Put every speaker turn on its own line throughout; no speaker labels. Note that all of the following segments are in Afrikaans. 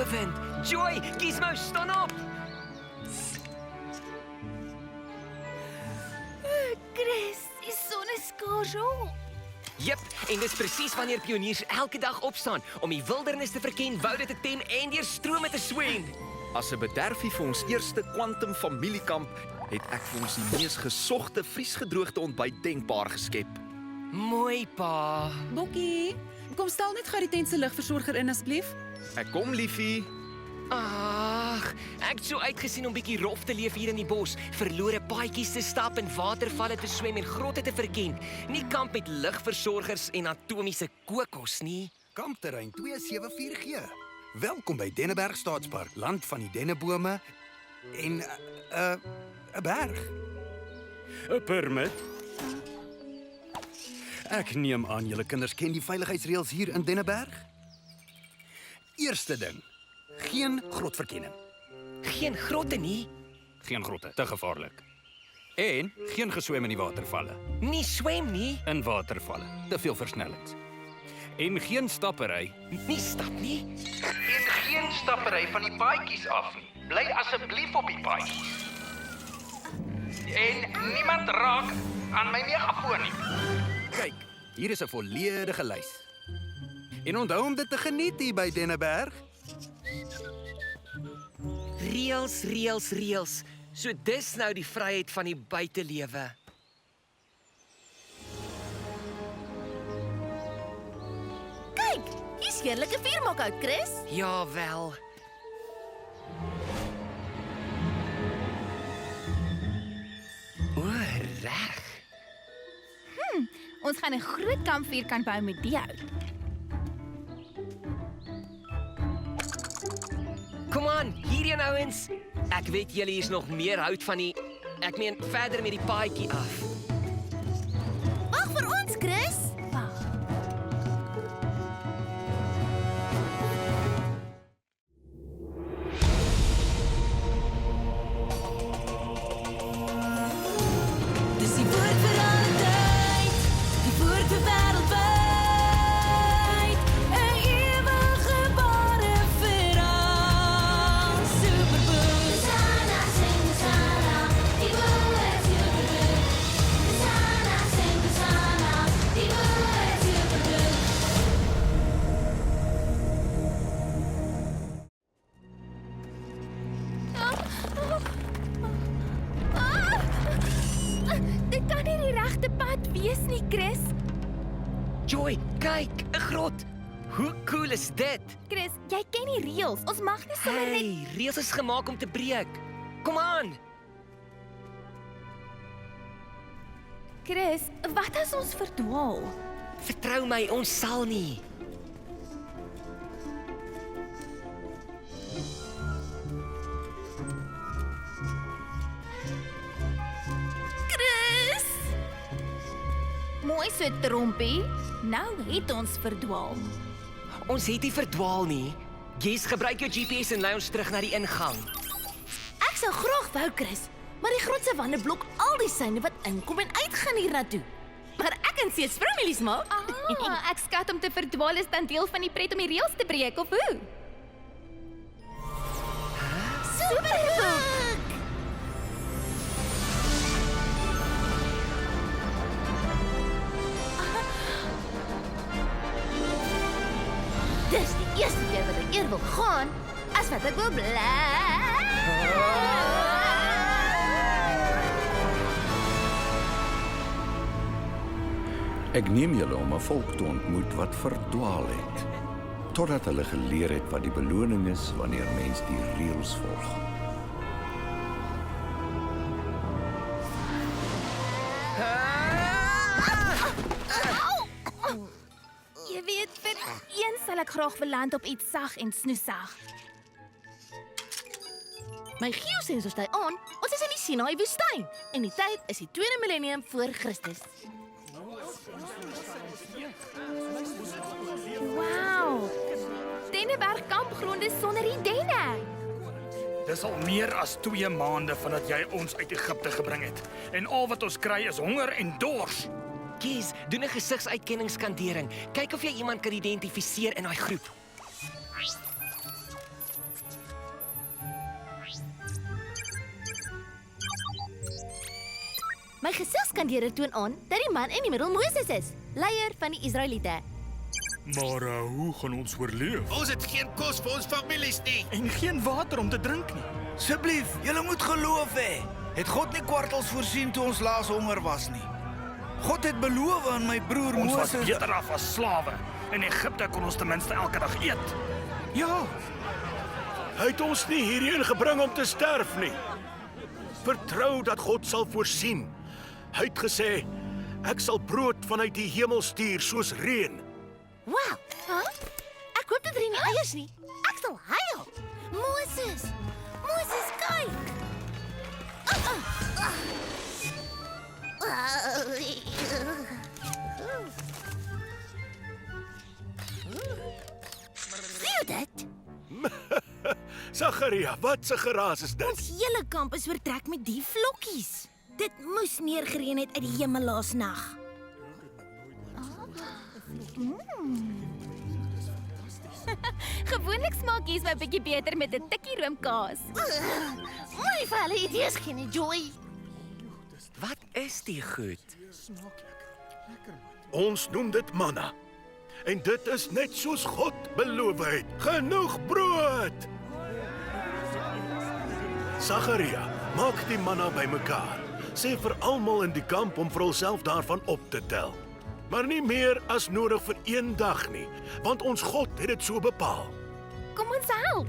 bowend. Joy, Gizmo, staan op!
Chris, die son is skaars op.
Jep, en dis presies wanneer pioniers elke dag opstaan om die wildernis te verken, woude te tem en deur strome te swem.
As 'n bederfie vir ons eerste kwantum familiekamp, het ek vir ons die mees gesogte vriesgedroogde ontbyt denkbaar geskep.
Mooi, pa.
Bokkie, kom stel net gou die tent se ligversorger in asseblief.
Ek kom, liefie.
Ag, ek het so uitgesien om bietjie rof te leef hier in die bos, verlore paadjies te stap en watervalle te swem en grotte te verken. Nie kamp met ligversorgers en atomiese kokos nie.
Kampterrein 274G. Welkom by Denneberg Staatspark, land van die dennebome en 'n berg.
'n Permit?
Ek neem aan julle kinders ken die veiligheidsreëls hier in Denneberg. Eerste ding, geen grotverkenning.
Geen grotte nie.
Geen grotte, te gevaarlik. En geen geswem in die watervalle.
Nie swem nie.
In watervalle, te veel versnellings. En geen stappery.
Nie stap nie.
En geen stappery van die paadjies af nie. Bly asseblief op die paadjies. En niemand raak aan my megafoon nie.
Kyk, hier is 'n volledige lys. En onthou om dit te geniet hier by Denneberg.
Reëls, reëls, reëls. So dis nou die vryheid van die buitelewe.
Kyk, hier's heerlike vuurmaak uit, Chris.
Jawel. O, reg.
Ons gaan 'n groot kampvuur kan bou met die hout.
Kom aan, hierheen ouens. Ek weet julle is nog meer hout van die ek meen verder met die paadjie af.
Wag vir ons, Chris. Wag.
Dis die woord vir alle tyd, die woord vir wêreldwyd, 'n ewige ware verhaal. Superboom.
Sana sing sana, die boer is superboom. Sana sing sana, die boer is superboom.
Dit kan nie die regte pad wees nie, Chris.
Joy, kyk, 'n grot. Hoe cool is dit?
Chris, jy ken die reëls. Ons mag nie sommer net
Hey, reëls is gemaak om te breek. Kom aan.
Chris, wat as ons verdwaal?
Vertrou my, ons sal nie.
Chris! Mooi so trompie. Nou het ons verdwaal.
Ons het nie verdwaal nie. Jess, gebruik jou GPS en lei ons terug na die ingang.
Ek sou graag wou, Chris, maar die grootse wande blok al die syne wat inkom en uitgaan hiernatoe. Maar ek en Sees families maak. Ek skat om te verdwaal is dan deel van die pret om die reëls te breek, of hoe? Superboek! Dis die eerste keer wat ek eer wil gaan, as wat ek wil bly.
Ek neem julle om 'n volk te ontmoet wat verdwaal het, totdat hulle geleer het wat die beloning is wanneer mens die reëls volg.
Jy weet, vir eens sal ek graag wil land op iets sag en snoesag. My geosensor stay aan. Ons is in die Sinai woestyn en die tyd is die 2de millennium voor Christus. Wow! Denneberg kampgronde sonder die denne.
Dis al meer as 2 maande vandat jy ons uit Egipte gebring het. En al wat ons kry is honger en dors.
Kies, doen 'n gesigsuitkenningsskandering. Kyk of jy iemand kan identifiseer in daai groep.
My geselskandere toon aan dat die man in die middel Moses is, leier van die Israeliete.
Maar hoe gaan ons oorleef?
Ons het geen kos vir ons families nie.
En geen water om te drink nie.
Asseblief, julle moet geloof hê. Het God nie kwartels voorsien toe ons laas honger was nie? God het beloof aan my broer
Ons was
Moses.
beter af as slawe. In Egipte kon ons ten minste elke dag eet.
Ja. Hy het ons nie hierheen gebring om te sterf nie. Vertrou dat God sal voorsien. Hy het gesê, ek sal brood vanuit die hemel stuur soos reën.
Wow, ek hoop dit reën nie eiers nie. Ek sal huil. Moses, kyk. Sien jy dit?
Sagaria, wat 'n geraas is dit?
Ons hele kamp is oortrek met die vlokkies. Dit moes neergereën het uit die hemel laasnag.
Gewoonlik smaak hier's my bietjie beter met 'n tikkie roomkaas.
Moenie vir hulle idees gee nie, Joy.
Wat is die goed?
Ons noem dit manna. En dit is net soos God beloof het. Genoeg brood! Sagaria, maak die manna bymekaar. Sê vir almal in die kamp om vir hulself daarvan op te tel. Maar nie meer as nodig vir 1 dag nie, want ons God het dit so bepaal.
Kom ons help.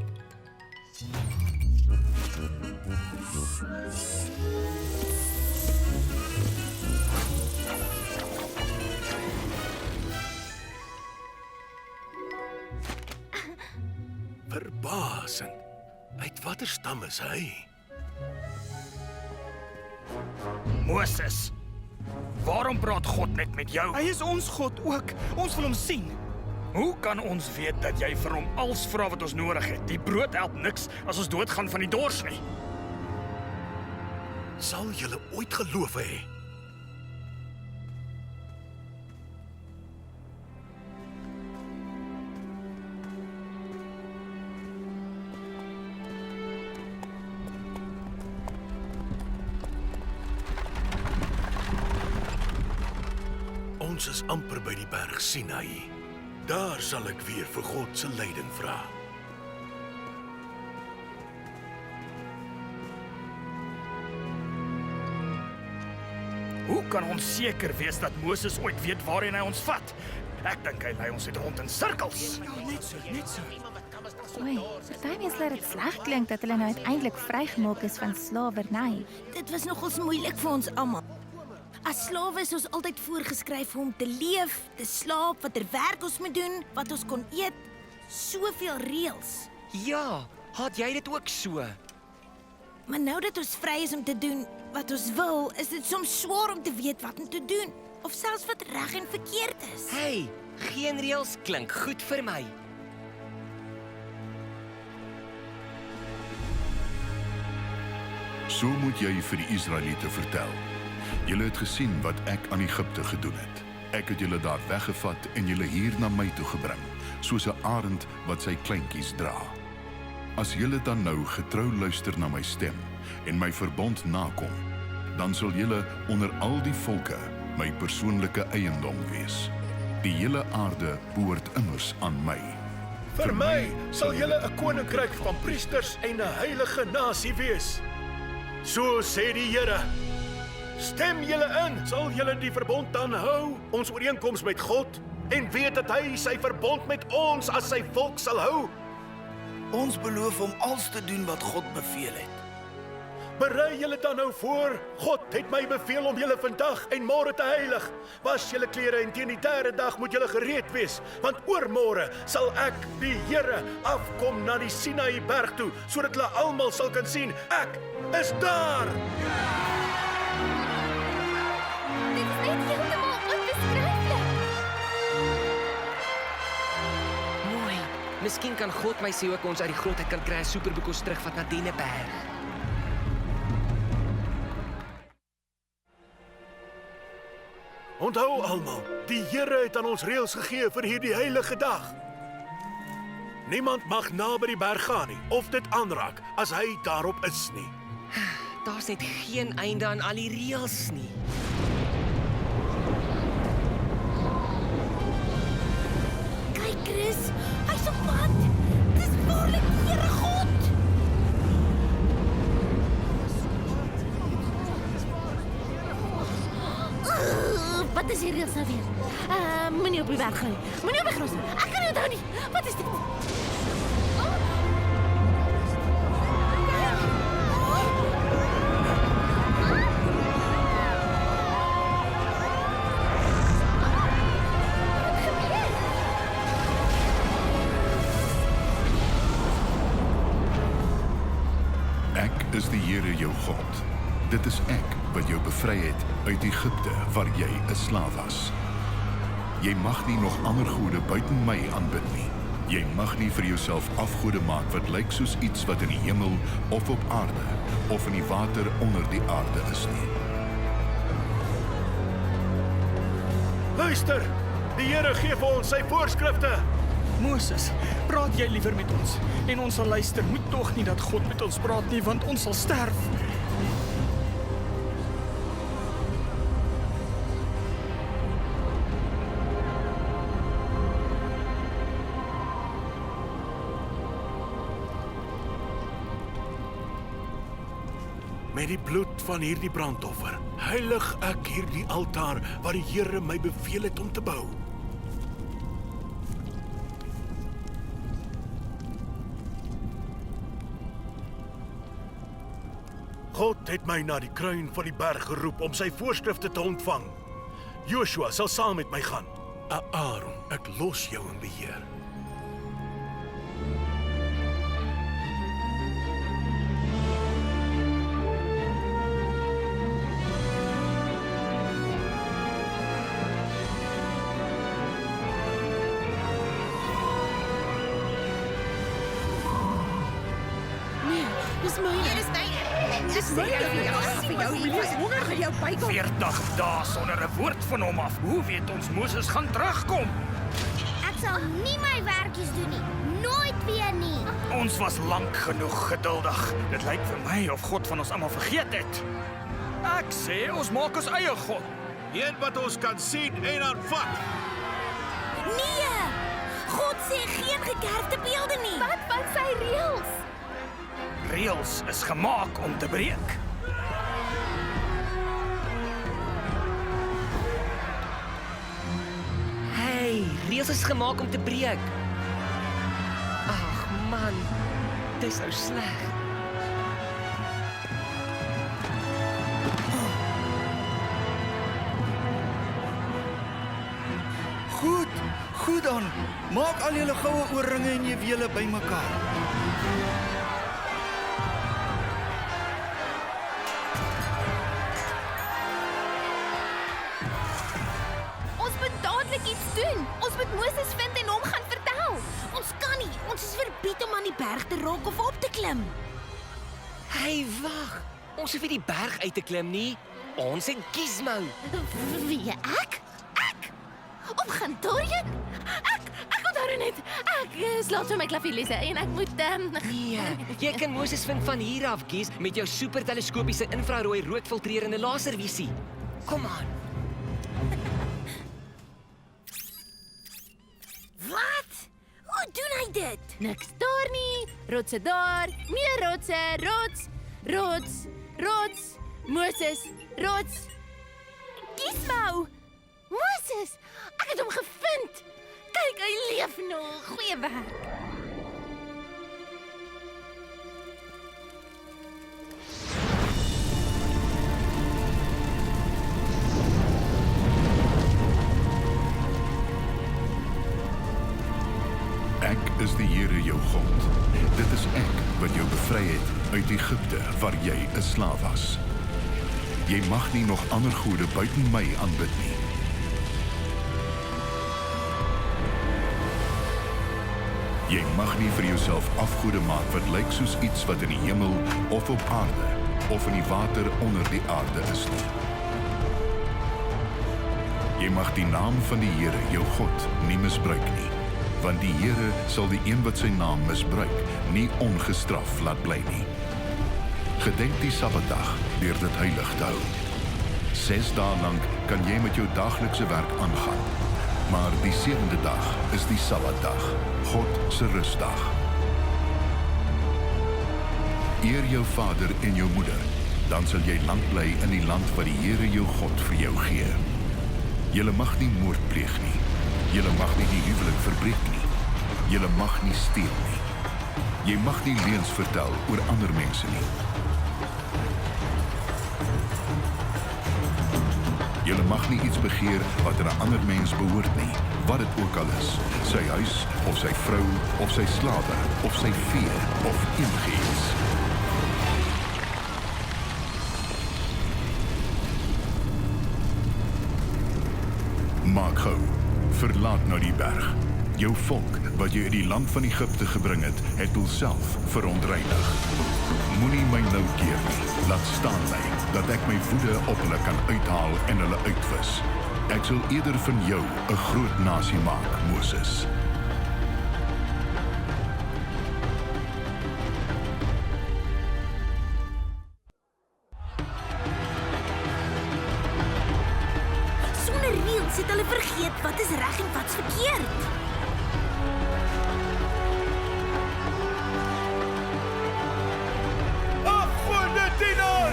Verbasend. Uit watter stam is hy?
Moses, waarom praat God net met jou?
Hy is ons God ook. Ons wil hom sien.
Hoe kan ons weet dat jy vir hom alles vra wat ons nodig het? Die brood help niks as ons doodgaan van die dors nie.
Sal julle ooit geloof hê? Ons is amper by die berg Sinai. Daar sal ek weer vir God se leiding vra.
Hoe kan ons seker wees dat Moses ooit weet waarheen hy ons vat? Ek dink hy lei ons net rond in sirkels.
Net so.
Oei, party mense laat dit sleg klink dat hulle nou uiteindelik vrygemaak is van slawerny.
Dit was nogals moeilik vir ons almal. As slawe is ons altyd voorgeskryf om te leef, te slaap, watter werk ons moet doen, wat ons kon eet. Soveel reëls.
Ja, had jy dit ook so?
Maar nou dat ons vry is om te doen wat ons wil, is dit soms swaar om te weet wat om te doen. Of selfs wat reg en verkeerd is.
Hey, geen reëls klink goed vir my.
So moet jy vir die Israeliete vertel. Julle het gesien wat ek aan Egipte gedoen het. Ek het julle daar weggevat en julle hier na my toe gebring, soos 'n arend wat sy kleintjies dra. As julle dan nou getrou luister na my stem en my verbond nakom, dan sal julle onder al die volke my persoonlike eiendom wees. Die hele aarde behoort immers aan my.
Vir my sal julle 'n koninkryk van priesters en 'n heilige nasie wees. So sê die Here. Stem julle in, sal julle die verbond dan hou, ons ooreenkoms met God, en weet dat hy sy verbond met ons as sy volk sal hou.
Ons beloof om alles te doen wat God beveel het.
Berei julle dan nou voor. God het my beveel om julle vandag en môre te heilig. Was julle klere en teen die 3de dag moet julle gereed wees, want oormôre sal ek, die Here, afkom na die Sinai berg toe, sodat hulle almal sal kan sien, ek is daar.
Dit is net heeltemal onbeskryflik.
Mooi. Miskien kan God my sê ook ons uit die grot uit kan kry 'n superboek ons terugvat na Denneberg.
Onthou almal, die Here het aan ons reëls gegee vir hierdie heilige dag. Niemand mag naby die berg gaan nie of dit aanraak as hy daarop is nie.
Daar's net geen einde aan al die reëls nie.
Kyk, Chris, hy's op pad. Dis waarlik die Here God.
Wat is hier reeds nou weer? Moenie op die berg gaan nie. Moenie op die gros nie. Ek kan nie onthou nie. Wat is dit?
Ek is die Here jou God. Dit is ek wat jou bevry het uit Egipte waar jy 'n slaaf was. Jy mag nie nog ander gode buiten my aanbid nie. Jy mag nie vir jouself afgode maak wat lyk soos iets wat in die hemel of op aarde of in die water onder die aarde is nie.
Luister, die Here gee vir ons sy voorskrifte.
Moses, praat jy liewer met ons en ons sal luister. Moet tog nie dat God met ons praat nie, want ons sal sterf.
Met die bloed van hierdie brandoffer heilig ek hierdie altaar wat die Here my beveel het om te bou. God het my na die kruin van die berg geroep om sy voorskrifte te ontvang. Joshua sal saam met my gaan. Aaron, ek los jou in beheer.
Dis myne. Dis myne. Vir jou, Julius, honger vir jou bykom.
40 dae sonder 'n woord van hom af. Hoe weet ons Moses gaan terugkom?
Ek sal nie my werkies doen nie. Nooit weer nie.
Ons was lank genoeg geduldig. Dit lyk vir my of God van ons almal vergeet het. Ek sê ons maak ons eie God.
Een wat ons kan sien en aanvat.
Nee! God sê geen gekerfde beelde nie.
Wat van sy reëls?
Reëls is gemaak om te breek.
Hey, reëls is gemaak om te breek. Ag man, dis nou sleg.
Goed dan. Maak al julle goue oorringe en juwele bymekaar.
Ons moet dadelik iets doen. Ons moet Moses vind en hom gaan vertel.
Ons kan nie. Ons is verbied om aan die berg te raak of op te klim.
Hey, wag. Ons hoef nie die berg uit te klim nie. Ons het Gizmo.
Wie, ek? Ek? Op Gantorian? Ek onthou net. Ek slaap so my klavierlesse en ek moet
Nee, jy kan Moses vind van hier af, Giz, met jou superteleskopiese infrarooi rookfiltrerende laservisie. Kom aan.
Wat? Hoe doen hy dit?
Niks daar nie. Rotse daar. Meer rotse. Rots. Moses. Rots. Gizmo. Moses. Ek het hom gevind. Kyk, hy leef nog. Goeie werk.
Ek is die Here jou God. Dit is ek wat jou bevry het uit Egipte waar jy 'n slaaf was. Jy mag nie nog ander gode buiten my aanbid nie. Jy mag nie vir jouself afgode maak wat lyk soos iets wat in die hemel of op aarde of in die water onder die aarde is nie. Jy mag die naam van die Here jou God nie misbruik nie, want die Here sal die een wat sy naam misbruik nie ongestraf laat bly nie. Gedenk die Sabbatdag deur dit heilig te hou. 6 dae lank kan jy met jou daaglikse werk aangaan. Maar die 7de dag is die Sabbatdag, God se rustdag. Eer jou vader en jou moeder, dan sal jy lank bly in die land wat die Here jou God vir jou gee. Julle mag nie moord pleeg nie. Julle mag nie die huwelik verbreek nie. Julle mag nie steel nie. Jy mag nie leuns vertel oor ander mense nie. Julle mag nie iets begeer wat aan 'n ander mens behoort nie, wat dit ook al is. Sy huis, of sy vrou, of sy slawe, of sy vee, of enigiets. Maak gou, verlaat nou die berg. Jou volk, wat jy uit die land van Egipte gebring het hulself verontreinig. Moenie my nou keer nie, laat staan my, dat ek my woede op hulle kan uithaal en hulle uitwis. Ek sal eerder van jou 'n groot nasie maak, Moses.
Sonder reëls het hulle vergeet wat is reg en wat's verkeerd.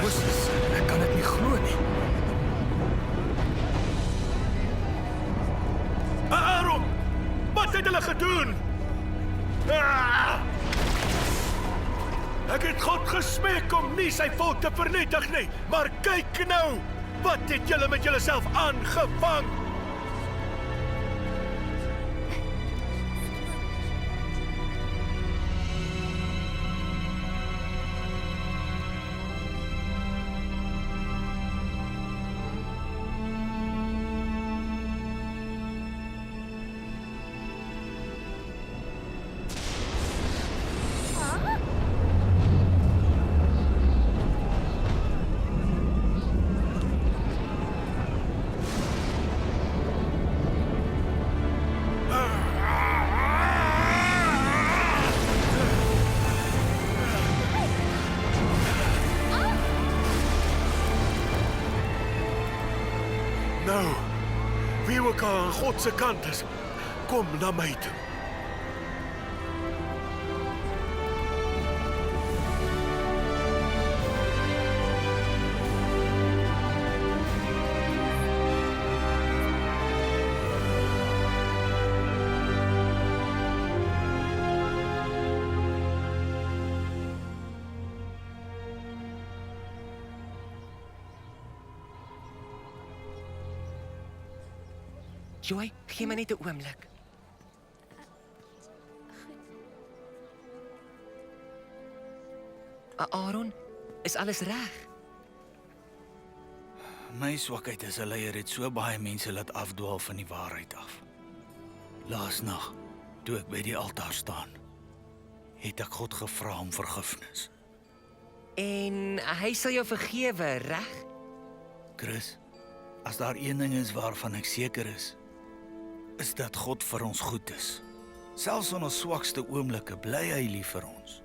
Moses, ek kan dit nie glo nie.
Aaron, wat het hulle gedoen? Ek het God gesmeek om nie sy volk te vernietig nie, maar kyk nou, wat het julle met julleself aangevang? Nou, wie ook al aan God se kant is, kom na my toe.
Joy, gee my net 'n oomblik. Aaron, is alles reg?
My swakheid as 'n leier het so baie mense laat afdwaal van die waarheid af. Laasnag, toe ek by die altaar staan, het ek God gevra om vergifnis.
En hy sal jou vergewe, reg?
Chris, as daar een ding is waarvan ek seker is dat God vir ons goed is. Selfs in ons swakste oomblikke bly hy lief vir ons.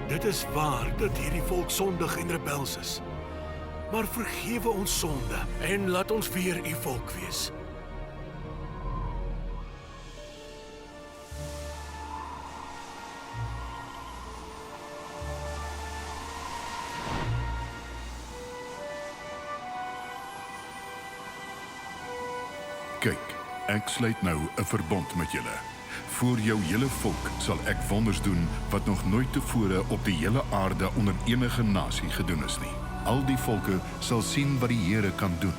Dit is waar dat hierdie volk sondig en rebels is. Maar vergewe ons sonde en laat ons weer u volk wees.
Kyk, ek sluit nou 'n verbond met julle. Voor jou hele volk sal ek wonders doen wat nog nooit tevore op die hele aarde onder enige nasie gedoen is nie. Al die volke sal sien wat die Here kan doen.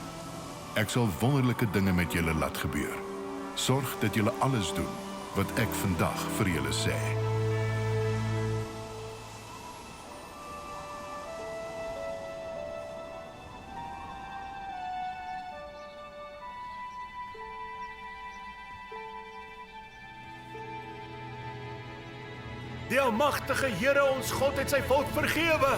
Ek sal wonderlike dinge met julle laat gebeur. Sorg dat julle alles doen wat ek vandag vir julle sê.
Die almagtige Here ons God het sy volk vergewe.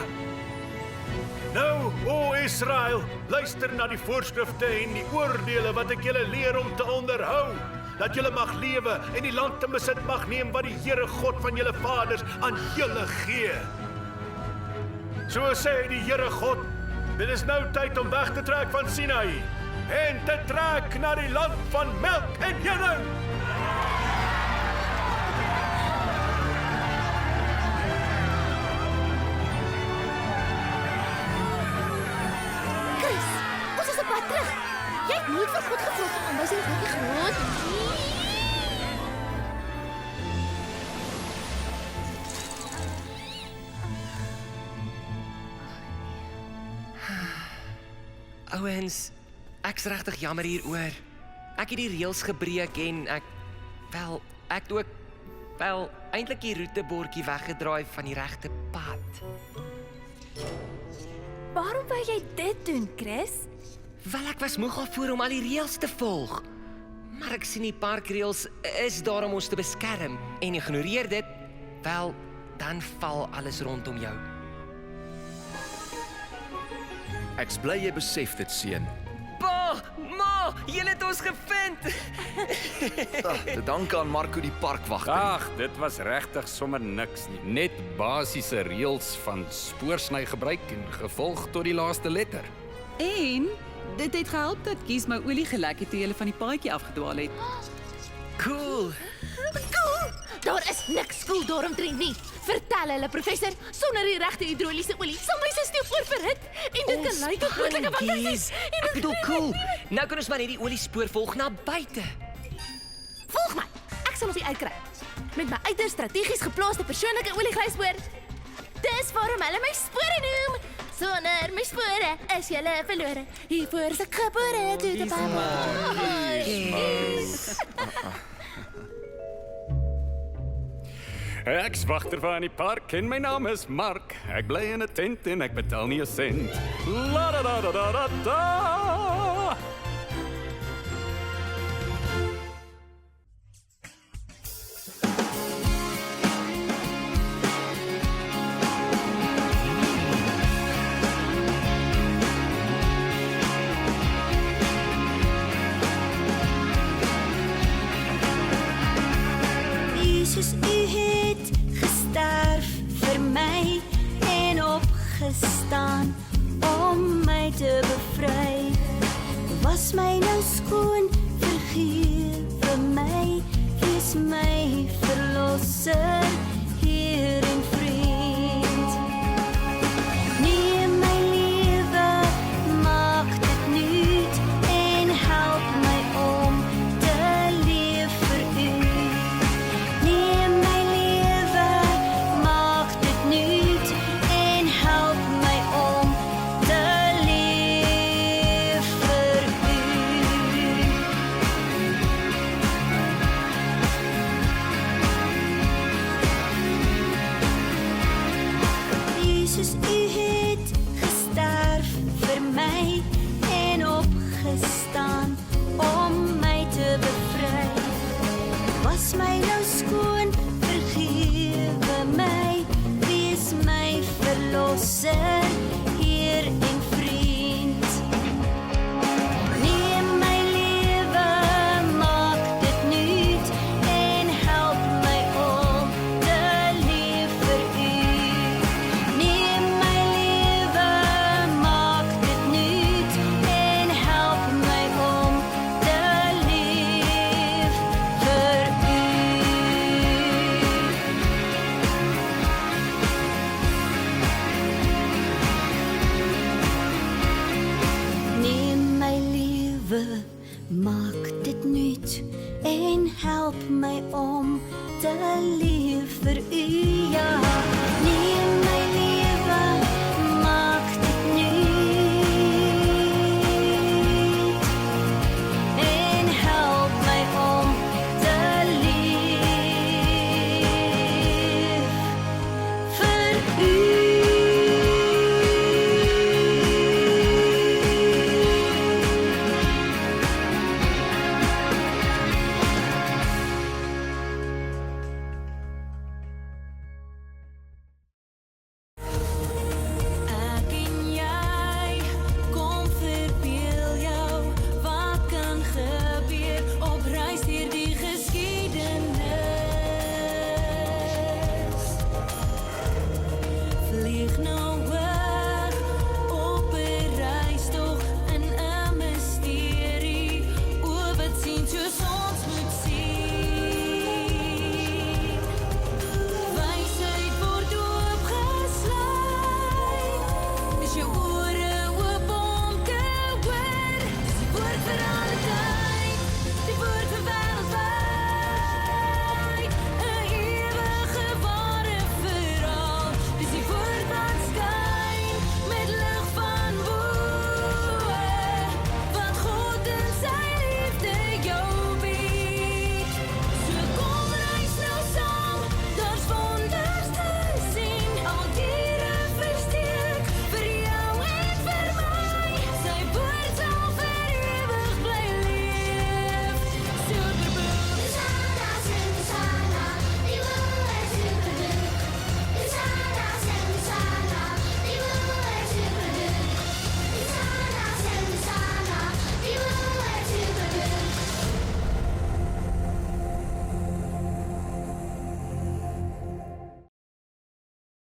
Nou, o Israel, luister na die voorskrifte en die oordeele wat ek julle leer om te onderhou, dat julle mag lewe en die land in besit mag neem wat die Here God van julle vaders aan julle gee. So sê die Here God, dit is nou tyd om weg te trek van Sinai en te trek na die land van melk en honing.
Chris, ons is op pad terug. Jy het nooit vir God gevra vir aanwysing van die groot.
Ouens, ek's regtig jammer hieroor. Ek het die reëls gebreek en ek het ook eintlik die roetebordjie weggedraai van die regte pad.
Waarom wou jy dit doen, Chris?
Wel, ek was moeg daarvoor om al die reëls te volg. Maar ek sien die parkreëls is daar om ons te beskerm en ignoreer dit, wel, dan val alles rondom jou.
Ek's bly jy besef dit, seun.
Pa, ma, julle het ons gevind.
Te danke aan Marco die parkwagter.
Ag, dit was regtig sommer niks nie. Net basiese reëls van spoorsny gebruik en gevolg tot die laaste letter.
En dit het gehelp dat Kies my olie gelek het toe jy van die paadjie afgedwaal het.
Cool.
Cool! Daar is niks cool daaromtrent nie. Vertel hulle, professor, sonder die regte hidroliese olie sal my sisteem oorverhit en dit kan lei tot moontlike wankings.
Ek bedoel cool. Nou kan ons maar net die oliespoor volg na buite.
Volg my. Ek sal ons hier uitkry. Met my uiters strategies geplaaste persoonlike olieglijspoor. Dis waarom hulle my spore noem. Sonder my spore is julle verlore. Hiervoor is ek gebore toe te papa.
Ek's wagter van die park en my naam is Mark. Ek bly in 'n tent en ek betaal nie 'n sent. La da da da da da da.
Jesus, u het gesterf vir my en opgestaan om my te bevry. Was my nou skoon, vergewe my, wees my verlosser, Heer en vriend. Neem my lewe, maak dit nuut en help my om te leef vir u. Neem my lewe, maak dit nuut en help my om te leef vir u. Jesus, u het gesterf vir my en opgestaan om my te bevry. Was my nou skoon, vergewe my, wees my verlosser, Heer en vriend. Neem my lewe, maak dit nuut en help my om te leef vir u. Neem my lewe, maak dit nuut en help my om te leef vir u. Neem my lewe, maak dit nuut en help my om te leef vir u, ja.